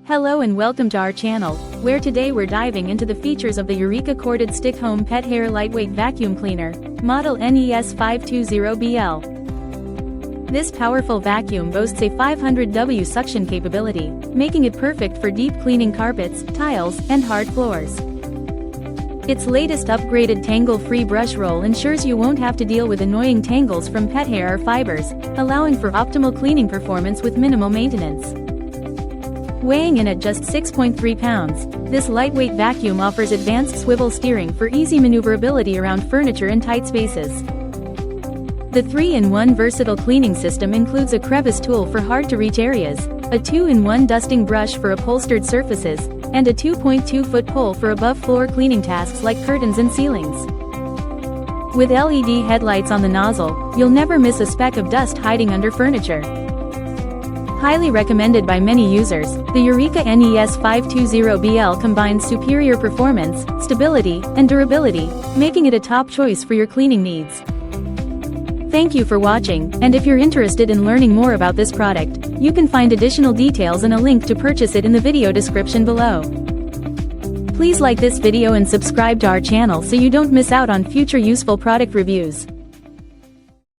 Hello and welcome to our channel, where today we're diving into the features of the Eureka Corded Stick Home Pet Hair Lightweight Vacuum Cleaner, model NES520BL. This powerful vacuum boasts a 500W suction capability, making it perfect for deep cleaning carpets, tiles, and hard floors. Its latest upgraded tangle-free brush roll ensures you won't have to deal with annoying tangles from pet hair or fibers, allowing for optimal cleaning performance with minimal maintenance. Weighing in at just 6.3 pounds, this lightweight vacuum offers advanced swivel steering for easy maneuverability around furniture and tight spaces. The 3-in-1 versatile cleaning system includes a crevice tool for hard-to-reach areas, a 2-in-1 dusting brush for upholstered surfaces, and a 2.2-foot pole for above-floor cleaning tasks like curtains and ceilings. With LED headlights on the nozzle, you'll never miss a speck of dust hiding under furniture. Highly recommended by many users, the Eureka NES520BL combines superior performance, stability, and durability, making it a top choice for your cleaning needs. Thank you for watching, and if you're interested in learning more about this product, you can find additional details and a link to purchase it in the video description below. Please like this video and subscribe to our channel so you don't miss out on future useful product reviews.